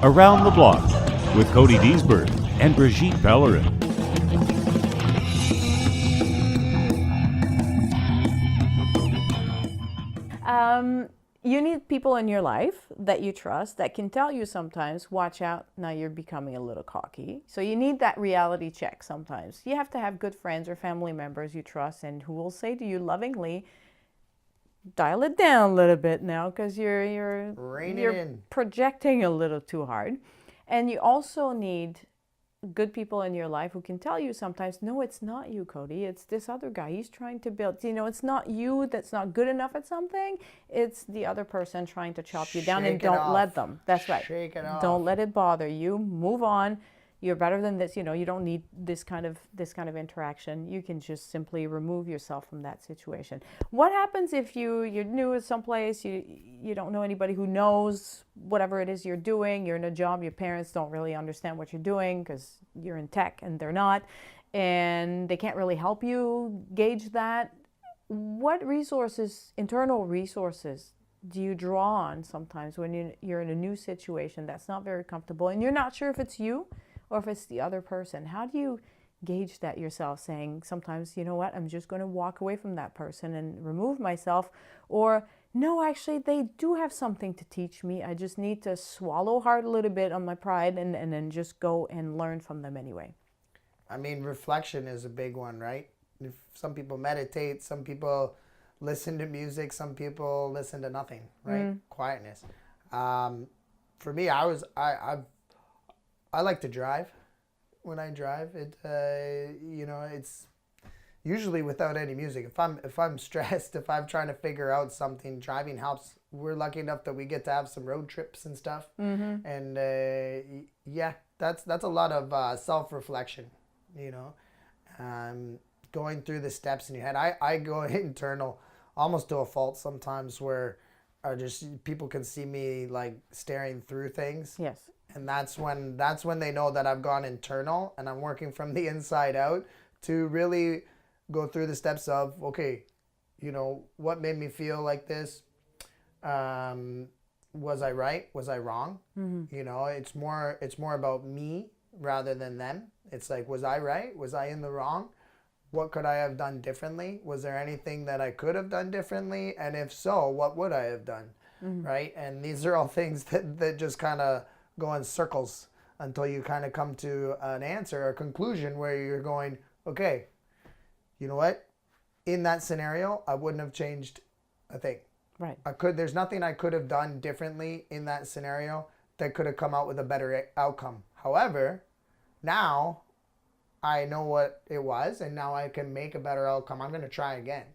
Around the Block with Cody Diesbourg and Brigitte Pellerin. You need people in your life that you trust that can tell you sometimes, watch out, now you're becoming a little cocky. So you need that reality check sometimes. You have to have good friends or family members you trust and who will say to you lovingly, dial it down a little bit now because you're projecting a little too hard. And you also need good people in your life who can tell you sometimes, no, it's not you, Cody, it's this other guy, he's trying to build, it's not you that's not good enough at something, it's the other person trying to chop you down, and don't let them. That's right. Shake it off. Don't let it bother you. Move on. You're better than this. You don't need this kind of interaction. You can just simply remove yourself from that situation. What happens if you're new at someplace, you don't know anybody who knows whatever it is you're doing, you're in a job, your parents don't really understand what you're doing because you're in tech and they're not, and they can't really help you gauge that? What resources, internal resources, do you draw on sometimes when you're in a new situation that's not very comfortable and you're not sure if it's you or if it's the other person? How do you gauge that yourself, saying sometimes, you know what, I'm just going to walk away from that person and remove myself, or no, actually they do have something to teach me, I just need to swallow hard a little bit on my pride and then just go and learn from them anyway? I mean, reflection is a big one, right? Some people meditate, some people listen to music, some people listen to nothing, right? Quietness. For me, I like to drive. When I drive, it's usually without any music. If I'm stressed, if I'm trying to figure out something, driving helps. We're lucky enough that we get to have some road trips and stuff. And that's a lot of self-reflection, going through the steps in your head. I go internal almost to a fault sometimes, where people can see me like staring through things. Yes. And that's when they know that I've gone internal and I'm working from the inside out to really go through the steps of, okay, what made me feel like this? Was I right? Was I wrong? It's more about me rather than them. It's like, was I right? Was I in the wrong? What could I have done differently? Was there anything that I could have done differently? And if so, what would I have done? Right? And these are all things that just kind of go in circles until you kind of come to an answer, a conclusion where you're going, okay, you know what? In that scenario, I wouldn't have changed a thing. Right. There's nothing I could have done differently in that scenario that could have come out with a better outcome. However, now I know what it was, and now I can make a better outcome. I'm going to try again,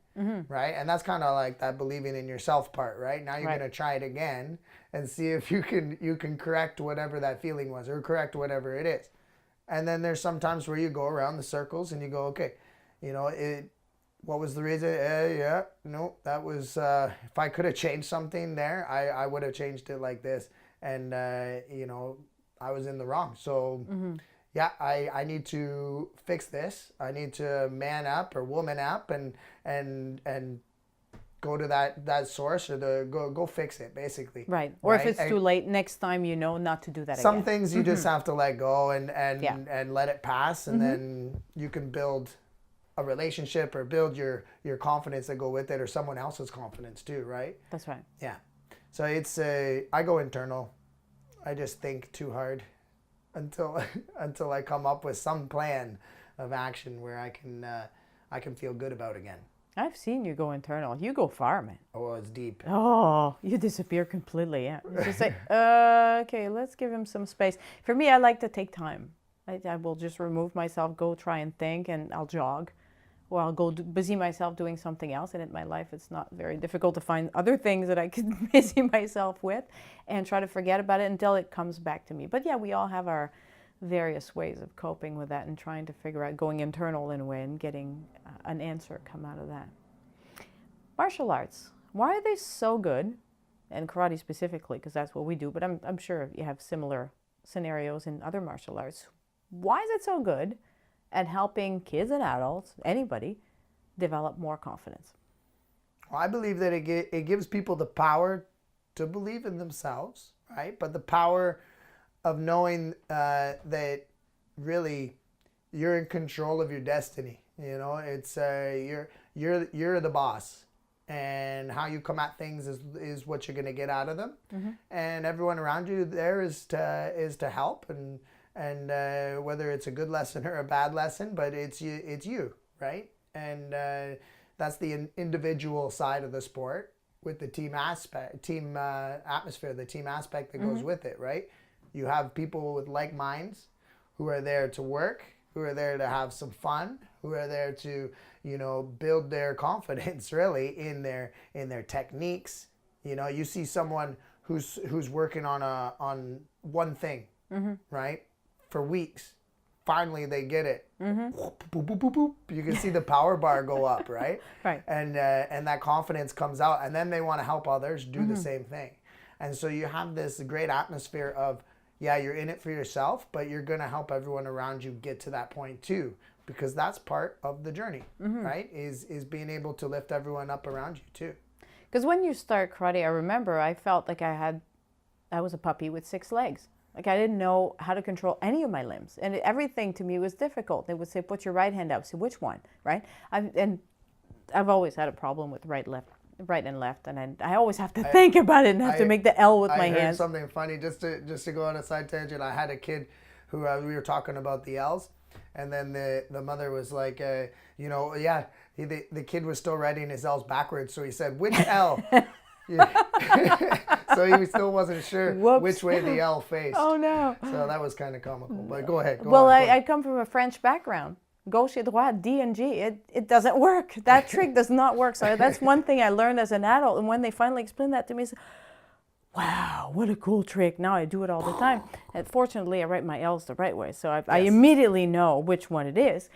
right? And that's kind of like that believing in yourself part, right? Now you're going to try it again and see if you can correct whatever that feeling was, or correct whatever it is. And then there's some times where you go around the circles and you go, okay, what was the reason? That was, if I could have changed something there, I would have changed it like this. And, I was in the wrong. So... Yeah, I need to fix this. I need to man up or woman up and go to that source, or go fix it, basically. Right. Or if it's too late, next time not to do that again. Some things you just have to let go and let it pass, and then you can build a relationship or build your confidence that go with it, or someone else's confidence too, right? That's right. Yeah. So it's I go internal. I just think too hard until I come up with some plan of action where I can feel good about again. I've seen you go internal. You go far, man. Oh, it's deep. Oh, you disappear completely. Yeah. You just say, okay, let's give him some space. For me, I like to take time. I will just remove myself, go try and think, and I'll jog. Or I'll go busy myself doing something else. And in my life, it's not very difficult to find other things that I can busy myself with and try to forget about it until it comes back to me. But yeah, we all have our various ways of coping with that and trying to figure out, going internal in a way and getting an answer come out of that. Martial arts, why are they so good? And karate specifically, because that's what we do, but I'm sure you have similar scenarios in other martial arts. Why is it so good at helping kids and adults, anybody, develop more confidence? Well, I believe that it gives people the power to believe in themselves, right? But the power of knowing that really you're in control of your destiny. You know, it's you're the boss, and how you come at things is what you're going to get out of them. And everyone around you there is to help, and whether it's a good lesson or a bad lesson, but it's you, right? And that's the individual side of the sport, with the team aspect, atmosphere, the team aspect that goes with it, right? You have people with like minds who are there to work, who are there to have some fun, who are there to, you know, build their confidence really in their techniques. You know, you see someone who's working on one thing, right, for weeks. Finally, they get it. Boop, boop, boop, boop. You can see the power bar go up, right? Right. And that confidence comes out, and then they want to help others do the same thing. And so you have this great atmosphere of, yeah, you're in it for yourself, but you're going to help everyone around you get to that point too, because that's part of the journey, right? Is being able to lift everyone up around you too. Because when you start karate, I remember I felt like I was a puppy with 6 legs. Like I didn't know how to control any of my limbs, and everything to me was difficult. They would say, "Put your right hand up." So which one, right? I've always had a problem with right and left, and I always have to think about it and have to make the L with my hands. I heard hands. something funny, just to go on a side tangent. I had a kid who we were talking about the L's, and then the mother was like, you know, yeah, the kid was still writing his L's backwards, so he said, "Which L?" So he still wasn't sure which way the L faced. Oh no! So that was kind of comical. But go ahead. I come from a French background. Gauche et droit, D and G. It doesn't work. That trick does not work. So that's one thing I learned as an adult. And when they finally explained that to me, I said, wow, what a cool trick. Now I do it all the time. And fortunately, I write my L's the right way. So I immediately know which one it is.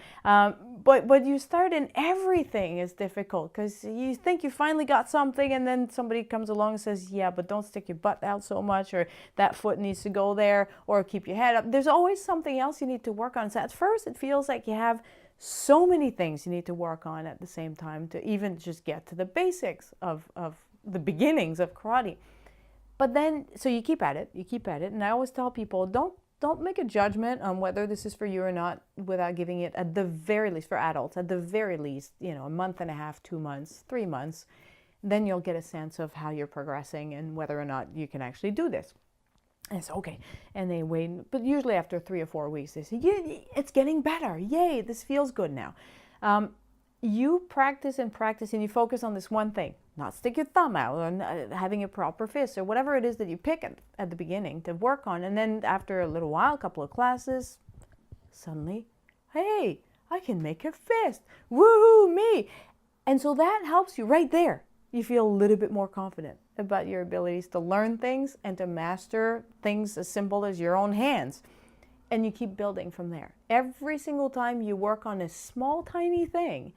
But you start and everything is difficult because you think you finally got something, and then somebody comes along and says, yeah, but don't stick your butt out so much, or that foot needs to go there, or keep your head up. There's always something else you need to work on. So at first it feels like you have so many things you need to work on at the same time to even just get to the basics of the beginnings of karate. But then, so you keep at it, and I always tell people, don't make a judgment on whether this is for you or not without giving it, at the very least, for adults, at the very least, you know, a month and a half, 2 months, 3 months. Then you'll get a sense of how you're progressing and whether or not you can actually do this. And it's okay. And they wait, but usually after 3 or 4 weeks, they say, yeah, it's getting better. Yay, this feels good now. You practice and you focus on this one thing. Not stick your thumb out, or having a proper fist, or whatever it is that you pick at the beginning to work on. And then after a little while, a couple of classes, suddenly, hey, I can make a fist. Woohoo, me. And so that helps you right there. You feel a little bit more confident about your abilities to learn things and to master things as simple as your own hands. And you keep building from there. Every single time you work on a small, tiny thing,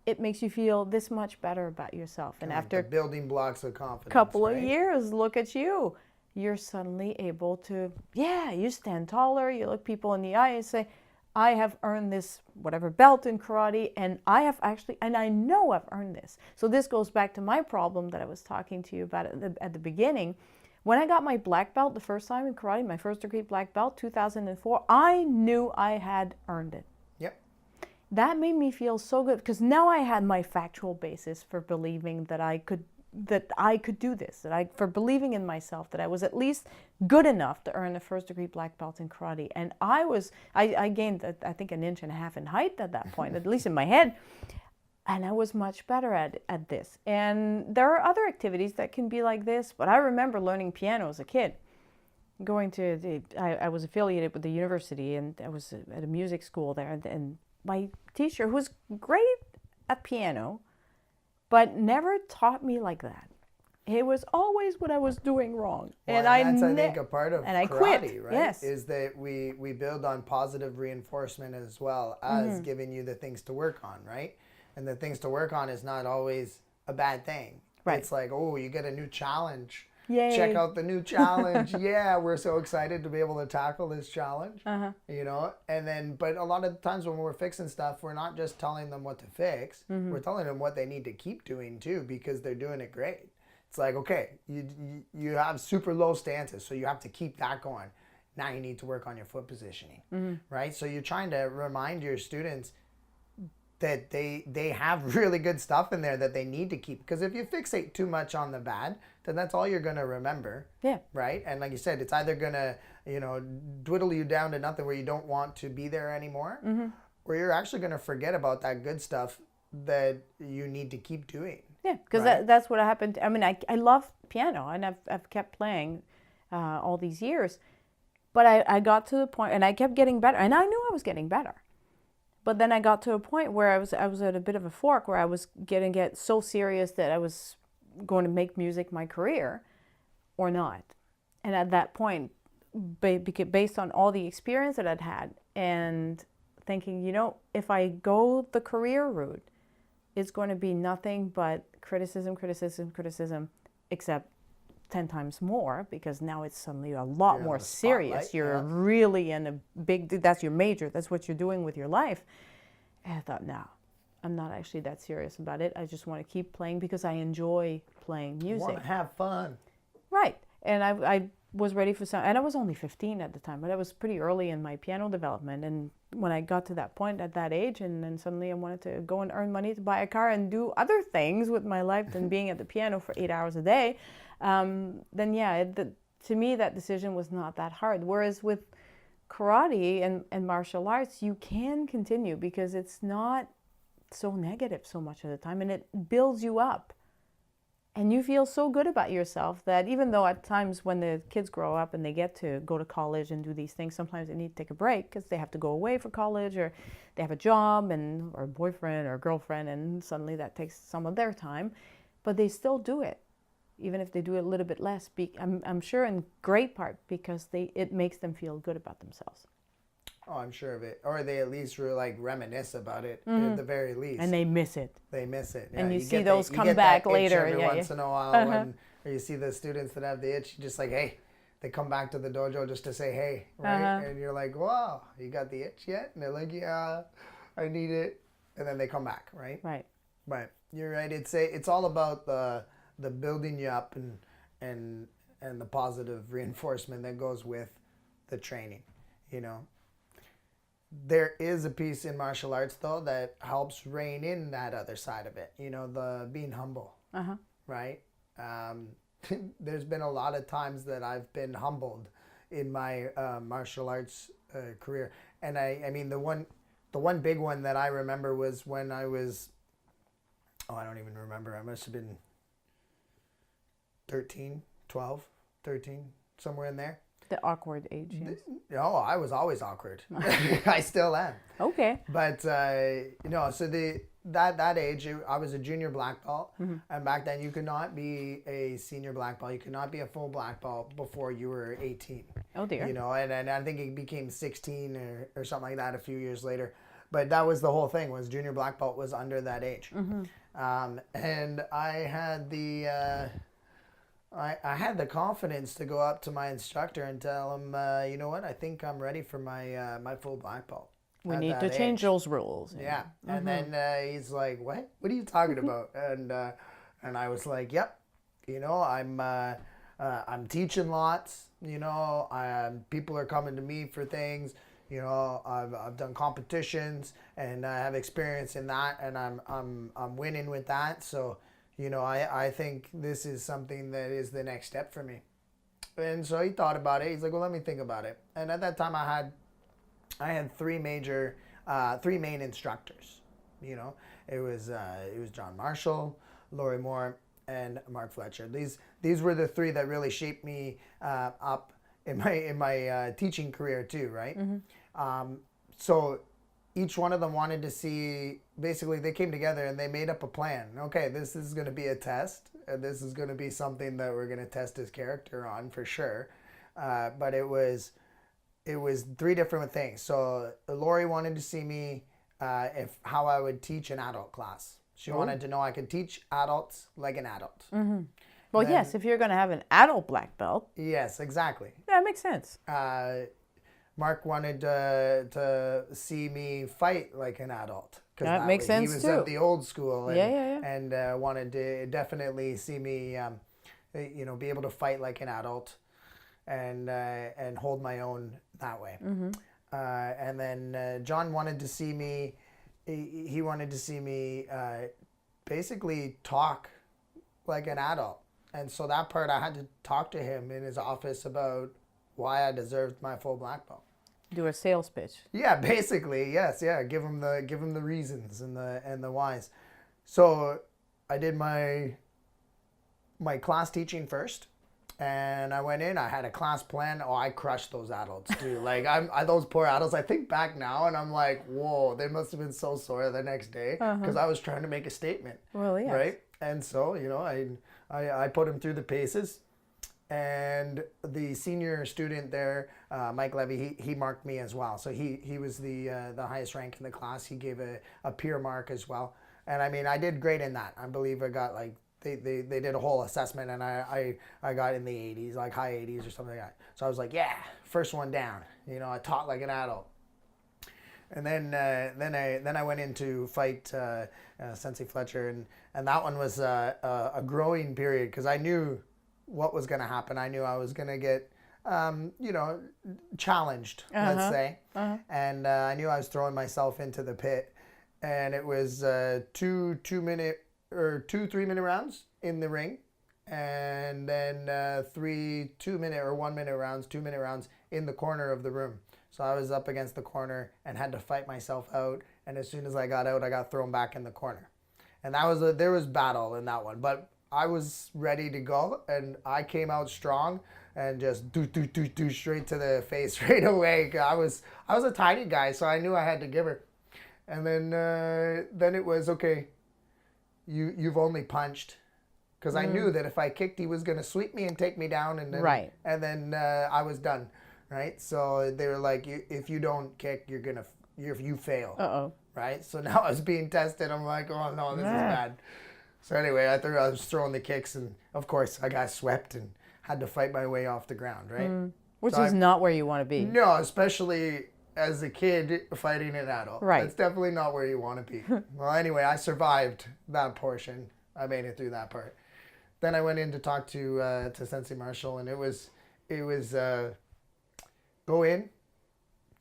it makes you feel this much better about yourself. And after the building blocks of confidence, couple of years, look at you. You're suddenly able to, you stand taller, you look people in the eye and say, I have earned this whatever belt in karate, and I know I've earned this. So this goes back to my problem that I was talking to you about at the beginning. When I got my black belt the first time in karate, my first degree black belt, 2004, I knew I had earned it. That made me feel so good because now I had my factual basis for believing that I could do this, for believing in myself that I was at least good enough to earn a first degree black belt in karate. And I gained, I think, 1.5 inches in height at that point, at least in my head. And I was much better at this. And there are other activities that can be like this, but I remember learning piano as a kid. I was affiliated with the university, and I was at a music school there, and my teacher, who was great at piano, but never taught me like that. It was always what I was doing wrong. Well, and that's, I think, a part of karate, quit. Right? Yes. Is that we build on positive reinforcement as well as giving you the things to work on, right? And the things to work on is not always a bad thing. Right. It's like, oh, you get a new challenge. Yay. Check out the new challenge. Yeah, we're so excited to be able to tackle this challenge. You know, and then, but a lot of the times when we're fixing stuff, we're not just telling them what to fix. We're telling them what they need to keep doing too, because they're doing it great. It's like, okay, you have super low stances, so you have to keep that going. Now you need to work on your foot positioning, right? So you're trying to remind your students that they have really good stuff in there that they need to keep. Because if you fixate too much on the bad, then that's all you're going to remember. Yeah. Right? And like you said, it's either going to, dwiddle you down to nothing where you don't want to be there anymore, or you're actually going to forget about that good stuff that you need to keep doing. Yeah, because Right. that's what happened. I mean, I love piano, and I've kept playing all these years. But I got to the point, and I kept getting better, and I knew I was getting better. But then I got to a point where I was at a bit of a fork where I was getting so serious that I was going to make music my career or not. And at that point, based on all the experience that I'd had and thinking, if I go the career route, it's going to be nothing but criticism, except 10 times more, because now it's suddenly a lot You're more on the serious. spotlight, You're yeah. really in a that's your major. That's what you're doing with your life. And I thought, no, I'm not actually that serious about it. I just want to keep playing because I enjoy playing music. Want to have fun. Right. And I was ready for and I was only 15 at the time, but I was pretty early in my piano development. And when I got to that point at that age, and then suddenly I wanted to go and earn money to buy a car and do other things with my life than being at the piano for 8 hours a day, then yeah, to me that decision was not that hard. Whereas with karate and martial arts, you can continue because it's not so negative so much of the time, and it builds you up. And you feel so good about yourself that even though at times when the kids grow up and they get to go to college and do these things, sometimes they need to take a break because they have to go away for college, or they have a job or a boyfriend or a girlfriend, and suddenly that takes some of their time. But they still do it, even if they do it a little bit less. I'm sure in great part because it makes them feel good about themselves. Oh, I'm sure of it. Or they at least reminisce about it at the very least. And they miss it. They miss it. And you see get those you come get back that itch later. every Yeah, once yeah. in a while, or you see the students that have the itch, just like, hey, they come back to the dojo just to say hey, right? And you're like, wow, you got the itch yet? And they're like, yeah, I need it. And then they come back, right? Right. Right. You're right. It's all about the building you up and the positive reinforcement that goes with the training, There is a piece in martial arts, though, that helps rein in that other side of it. The being humble, right? There's been a lot of times that I've been humbled in my martial arts career. And I mean, the one big one that I remember was when I was, I don't even remember. I must have been 13, somewhere in there. The awkward age, yes. No, I was always awkward. I still am. Okay. But so that age, I was a junior black belt, and back then you could not be a senior black belt. You could not be a full black belt before you were 18. Oh dear. And I think it became 16 or something like that a few years later. But that was the whole thing, was junior black belt was under that age. And I had I had the confidence to go up to my instructor and tell him, you know what, I think I'm ready for my my full black belt. We at need that to change age. those rules. Yeah. And then he's like, what are you talking about? And I was like, yep, I'm teaching lots, people are coming to me for things. I've done competitions and I have experience in that, and I'm winning with that. So, I think this is something that is the next step for me. And so he thought about it. He's like, well, let me think about it. And at that time I had three main instructors. It was John Marshall, Laurie Moore, and Mark Fletcher. These were the three that really shaped me up in my teaching career too, right? So each one of them wanted to see, basically they came together and they made up a plan. Okay, this is going to be a test, and this is going to be something that we're going to test his character on for sure. But it was three different things. So Lori wanted to see me how I would teach an adult class. She wanted to know I could teach adults like an adult. Well, yes, if you're going to have an adult black belt. Yes, exactly. That makes sense. Mark wanted to see me fight like an adult. That makes sense too. He was of the old school. And, and wanted to definitely see me, be able to fight like an adult. and hold my own that way. And then John wanted to see me. He wanted to see me basically talk like an adult. And so that part, I had to talk to him in his office about why I deserved my full black belt. Do a sales pitch. Yeah, basically, yes, yeah. Give him the reasons and the whys. So I did my class teaching first, and I went in. I had a class plan. Oh, I crushed those adults too. Like those poor adults. I think back now, and I'm like, whoa, they must have been so sore the next day because I was trying to make a statement. Well, yes. Right, and so I put him through the paces. And the senior student there, Mike Levy, he marked me as well. So he was the highest rank in the class. He gave a peer mark as well. And I mean, I did great in that. I believe I got like, they did a whole assessment, and I got in the 80s, like high 80s or something like that. So I was like, yeah, first one down. I taught like an adult. And then I went in to fight Sensei Fletcher, and that one was a growing period because I knew what was going to happen. I knew I was going to get, challenged, let's say. And I knew I was throwing myself into the pit. And it was 2 3-minute rounds in the ring. And then 3 2-minute or 1-minute rounds, 2-minute rounds in the corner of the room. So I was up against the corner and had to fight myself out. And as soon as I got out, I got thrown back in the corner. And there was battle in that one. But I was ready to go, and I came out strong and just do straight to the face right away. I was a tiny guy, so I knew I had to give her. And then it was okay. You've only punched, because I knew that if I kicked, he was gonna sweep me and take me down, and then I was done, right? So they were like, if you don't kick, you fail. Right? So now I was being tested. I'm like, oh no, this is bad. So anyway, I was throwing the kicks, and of course I got swept and had to fight my way off the ground, right? Which is not where you want to be. No, especially as a kid fighting an adult. Right. That's definitely not where you want to be. Well, anyway, I survived that portion. I made it through that part. Then I went in to talk to Sensei Marshall, and it was go in,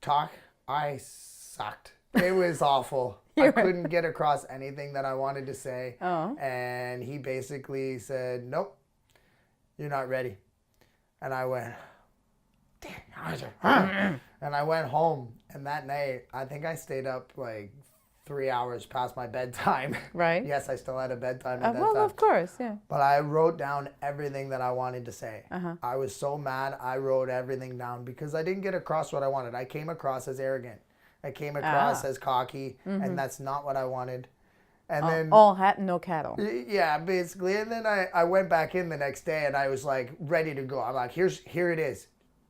talk. I sucked. It was awful. I couldn't get across anything that I wanted to say. And he basically said, nope, you're not ready. And I went, and I went home. And that night, I think I stayed up like 3 hours past my bedtime. Right. Yes, I still had a bedtime at that well, time. of course, yeah. But I wrote down everything that I wanted to say. I was so mad, I wrote everything down because I didn't get across what I wanted. I came across as arrogant. I came across as cocky, and that's not what I wanted. And then all hat and no cattle. Yeah, basically. And then I went back in the next day, and I was like ready to go. I'm like, here it is.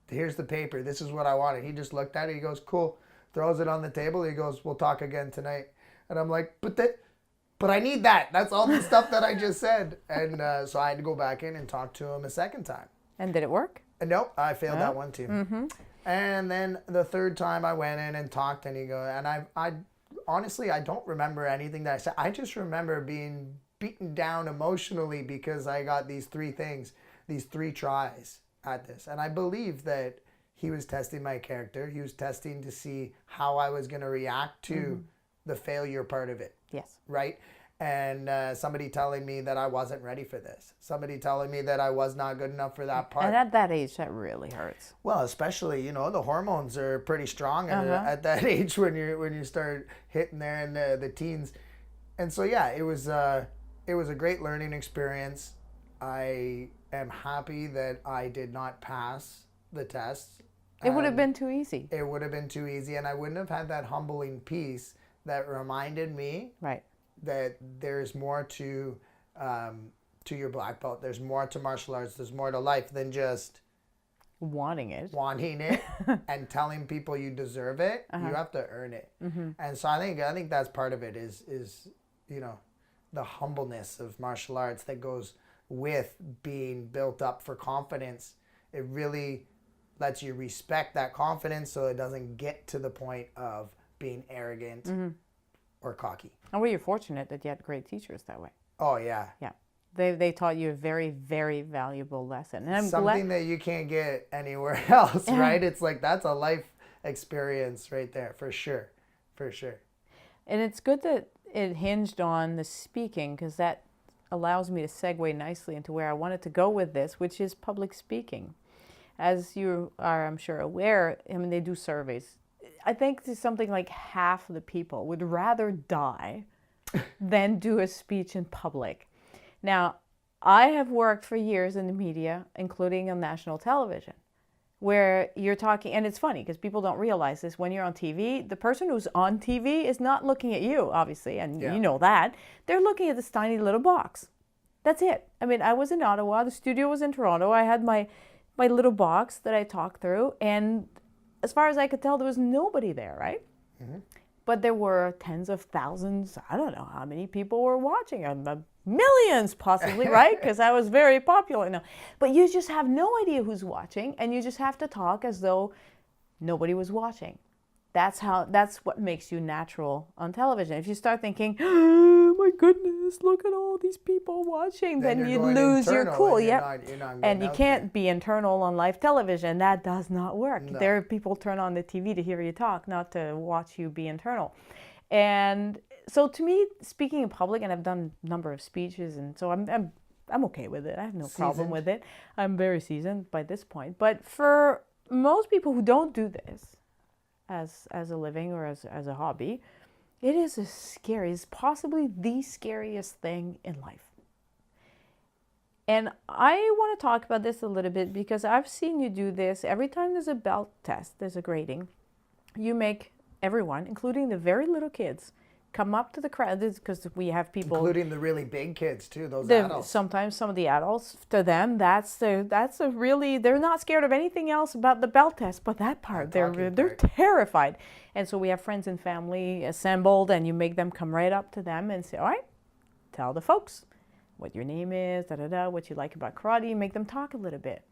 Here's the paper. This is what I wanted. He just looked at it. He goes, cool. Throws it on the table. He goes, we'll talk again tonight. And I'm like, but I need that. That's all the stuff that I just said. And so I had to go back in and talk to him a second time. And did it work? Nope, I failed that one too. And then the third time I went in and talked, and I honestly, I don't remember anything that I said. I just remember being beaten down emotionally because I got these 3 things, these 3 tries at this. And I believe that he was testing my character. He was testing to see how I was going to react to the failure part of it. Yes. Right? And somebody telling me that I wasn't ready for this. Somebody telling me that I was not good enough for that part. And at that age, that really hurts. Well, especially, the hormones are pretty strong at that age when you start hitting there in the teens. And so, yeah, it was a great learning experience. I am happy that I did not pass the test. It would have been too easy. It would have been too easy, and I wouldn't have had that humbling piece that reminded me that there's more to your black belt. There's more to martial arts. There's more to life than just wanting it and telling people you deserve it. You have to earn it. And so I think that's part of it is the humbleness of martial arts that goes with being built up for confidence. It really lets you respect that confidence so it doesn't get to the point of being arrogant or cocky. And well, you're fortunate that you had great teachers that way. Oh, yeah. Yeah. They taught you a very, very valuable lesson. And I'm Something that you can't get anywhere else, right? It's like that's a life experience right there, for sure. For sure. And it's good that it hinged on the speaking, because that allows me to segue nicely into where I wanted to go with this, which is public speaking. As you are, I'm sure, aware, I mean, they do surveys. I think there's something like half of the people would rather die than do a speech in public. Now, I have worked for years in the media, including on national television, where you're talking, and it's funny because people don't realize this, when you're on TV, the person who's on TV is not looking at you, obviously, and you know that. They're looking at this tiny little box. That's it. I mean, I was in Ottawa, the studio was in Toronto, I had my little box that I talked through, and as far as I could tell, there was nobody there, right? Mm-hmm. But there were tens of thousands, I don't know how many people were watching, millions possibly, right? Because I was very popular now. But you just have no idea who's watching, and you just have to talk as though nobody was watching. That's what makes you natural on television. If you start thinking, oh my goodness, look at all these people watching, then you'd lose your cool. And you can't be internal on live television. That does not work. No. There are people turn on the TV to hear you talk, not to watch you be internal. And so to me, speaking in public, and I've done a number of speeches, and so I'm okay with it. I have no problem with it. I'm very seasoned by this point. But for most people who don't do this as a living or as a hobby, it is it's possibly the scariest thing in life. And I want to talk about this a little bit because I've seen you do this. Every time there's a belt test, there's a grading, you make everyone, including the very little kids, come up to the crowd, because we have people, including the really big kids too. Those adults. Sometimes some of the adults, to them, that's a really, they're not scared of anything else about the belt test, but that part, they're terrified. And so we have friends and family assembled, and you make them come right up to them and say, all right, tell the folks what your name is, what you like about karate. You make them talk a little bit.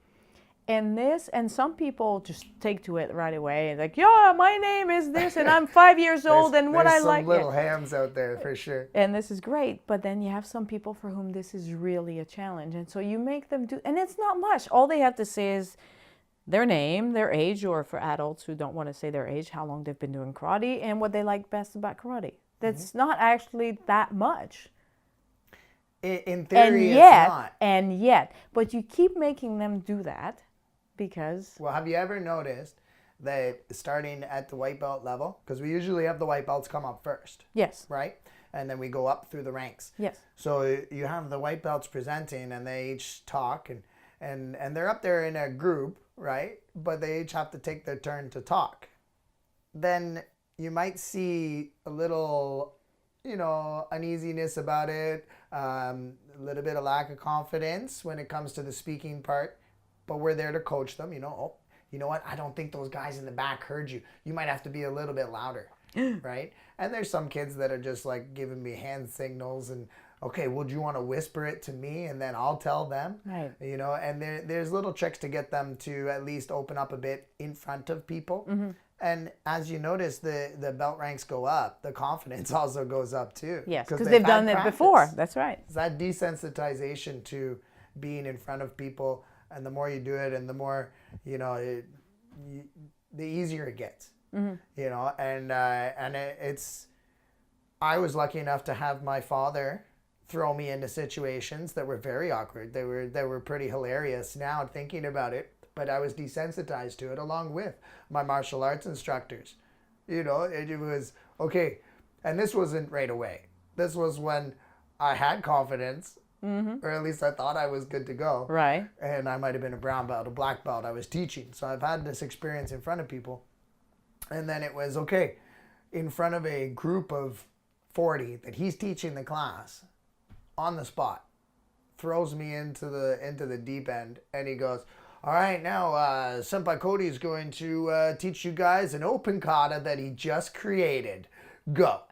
And some people just take to it right away. Like, yeah, my name is this, and I'm 5 years old, and what I like. There's some little hams out there, for sure. And this is great. But then you have some people for whom this is really a challenge. And so you make them do, and it's not much. All they have to say is their name, their age, or for adults who don't want to say their age, how long they've been doing karate, and what they like best about karate. That's not actually that much. In theory, it's not. And yet. But you keep making them do that. Because? Well, have you ever noticed that starting at the white belt level, because we usually have the white belts come up first. Yes. Right? And then we go up through the ranks. Yes. So you have the white belts presenting, and they each talk, and they're up there in a group, right? But they each have to take their turn to talk. Then you might see a little, uneasiness about it, a little bit of lack of confidence when it comes to the speaking part. But we're there to coach them, you know what? I don't think those guys in the back heard you. You might have to be a little bit louder, right? And there's some kids that are just like giving me hand signals and, okay, would you want to whisper it to me and then I'll tell them? Right. And there's little tricks to get them to at least open up a bit in front of people. Mm-hmm. And as you notice, the belt ranks go up. The confidence also goes up too. Yes, because they've done it before. That's right. It's that desensitization to being in front of people. And the more you do it, and the more, the easier it gets, I was lucky enough to have my father throw me into situations that were very awkward. They were pretty hilarious now thinking about it, but I was desensitized to it along with my martial arts instructors. It was, okay, and this wasn't right away. This was when I had confidence. Mm-hmm. Or at least I thought I was good to go. Right. And I might have been a brown belt, a black belt. I was teaching. So I've had this experience in front of people. And then it was, okay, in front of a group of 40 that he's teaching the class on the spot, throws me into the deep end. And he goes, all right, now Senpai Cody is going to teach you guys an open kata that he just created. Go.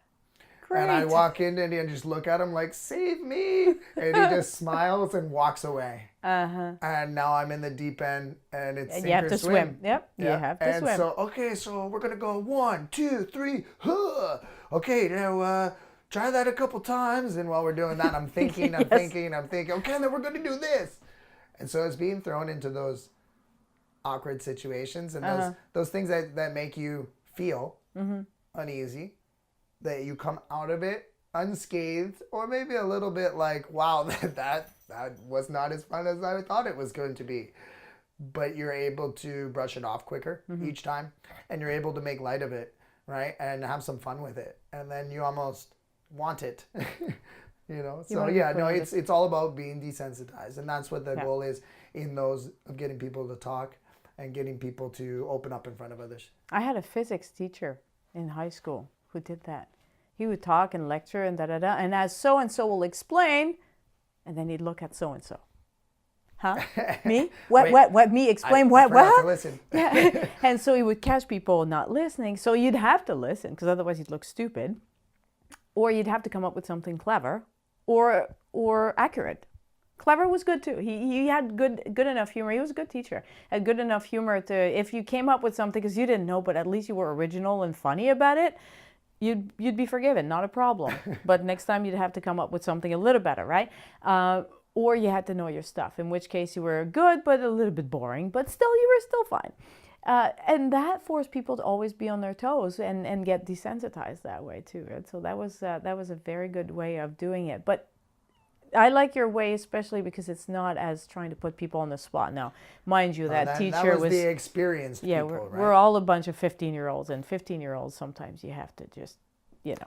Great. And I walk in and I just look at him like, save me. And he just smiles and walks away. Uh-huh. And now I'm in the deep end and it's sink you have or to swim. Yep. You have to swim. And so, okay, so we're going to go 1, 2, 3. Huh. Okay, now try that a couple times. And while we're doing that, I'm thinking, I'm thinking, okay, then we're going to do this. And so it's being thrown into those awkward situations and those things that make you feel uneasy, that you come out of it unscathed, or maybe a little bit like, wow, that was not as fun as I thought it was going to be. But you're able to brush it off quicker each time, and you're able to make light of it, right? And have some fun with it. And then you almost want it, you know? So yeah, no, it's all about being desensitized. And that's what the goal is in those, of getting people to talk and getting people to open up in front of others. I had a physics teacher in high school who did that. He would talk and lecture and da-da-da, and as so-and-so will explain, and then he'd look at so-and-so. Huh? Me? What? Me? Explain what? I forgot to listen. Yeah. And so he would catch people not listening, so you'd have to listen, because otherwise you'd look stupid, or you'd have to come up with something clever or accurate. Clever was good too. He had good enough humor. He was a good teacher. Had good enough humor to, if you came up with something because you didn't know, but at least you were original and funny about it, you'd be forgiven, not a problem. But next time you'd have to come up with something a little better, right? Or you had to know your stuff, in which case you were good, but a little bit boring, but still you were still fine. And that forced people to always be on their toes and get desensitized that way too. Right? So that was a very good way of doing it. But I like your way, especially because it's not as trying to put people on the spot. Now, mind you, that teacher that was the experienced people, right? We're all a bunch of 15-year-olds, and 15-year-olds, sometimes you have to just,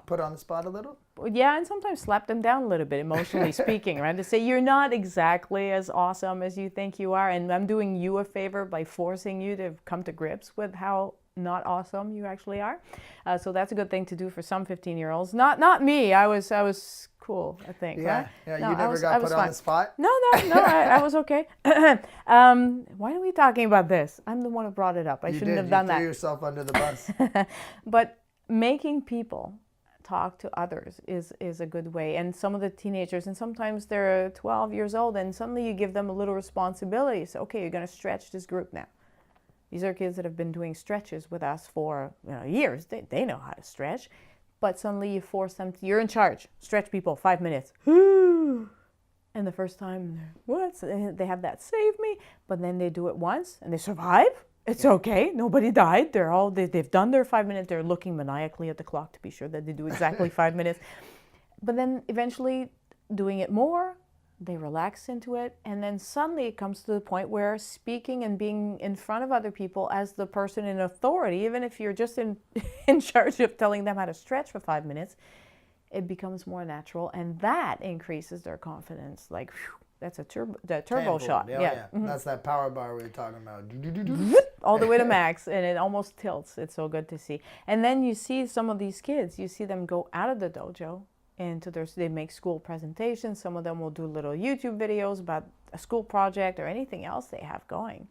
put on the spot a little? Yeah, and sometimes slap them down a little bit, emotionally speaking, right? To say, you're not exactly as awesome as you think you are, and I'm doing you a favor by forcing you to come to grips with how not awesome you actually are. So that's a good thing to do for some 15-year-olds. Not me. I was cool, I think. Yeah, right? yeah. No, you never got put on the spot? No, I was okay. Why are we talking about this? I'm the one who brought it up. I shouldn't have done that. You threw yourself under the bus. But making people talk to others is a good way. And some of the teenagers, and sometimes they're 12 years old, and suddenly you give them a little responsibility. So, okay, you're going to stretch this group now. These are kids that have been doing stretches with us for years. They know how to stretch. But suddenly you force them to, you're in charge. Stretch people, 5 minutes. And the first time, they have that save me. But then they do it once and they survive. It's okay. Nobody died. They've done their 5 minutes. They're looking maniacally at the clock to be sure that they do exactly 5 minutes. But then eventually doing it more, they relax into it, and then suddenly it comes to the point where speaking and being in front of other people as the person in authority, even if you're just in charge of telling them how to stretch for 5 minutes, it becomes more natural, and that increases their confidence. Like, whew, that's a turbo shot. Yeah. Mm-hmm. That's that power bar we were talking about. All the way to max, and it almost tilts. It's so good to see. And then you see some of these kids, you see them go out of the dojo, they make school presentations. Some of them will do little YouTube videos about a school project or anything else they have going.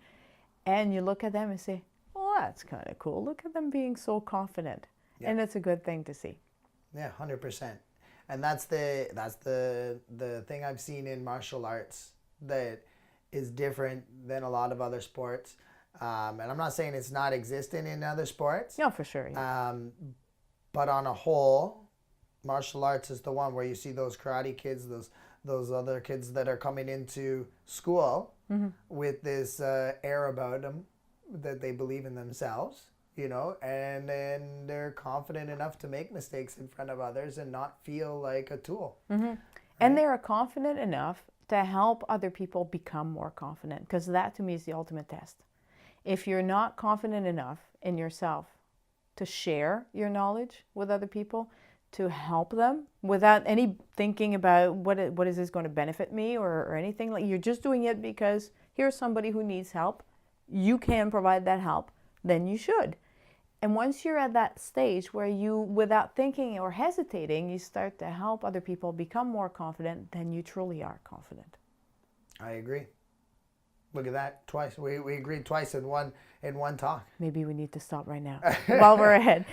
And you look at them and say, well, that's kind of cool. Look at them being so confident. Yeah. And it's a good thing to see. Yeah, 100%. And that's the thing I've seen in martial arts that is different than a lot of other sports. And I'm not saying it's not existent in other sports. No, for sure. Yeah. But on a whole, martial arts is the one where you see those karate kids, those other kids that are coming into school with this air about them that they believe in themselves, and then they're confident enough to make mistakes in front of others and not feel like a tool. Mm-hmm. Right? And they are confident enough to help other people become more confident, because that to me is the ultimate test. If you're not confident enough in yourself to share your knowledge with other people, to help them without any thinking about what is this going to benefit me or anything, like you're just doing it because here's somebody who needs help, you can provide that help, then you should. And once you're at that stage where you, without thinking or hesitating, you start to help other people become more confident, then you truly are confident. I agree. Look at that, twice. We agreed twice in one talk. Maybe we need to stop right now while we're ahead.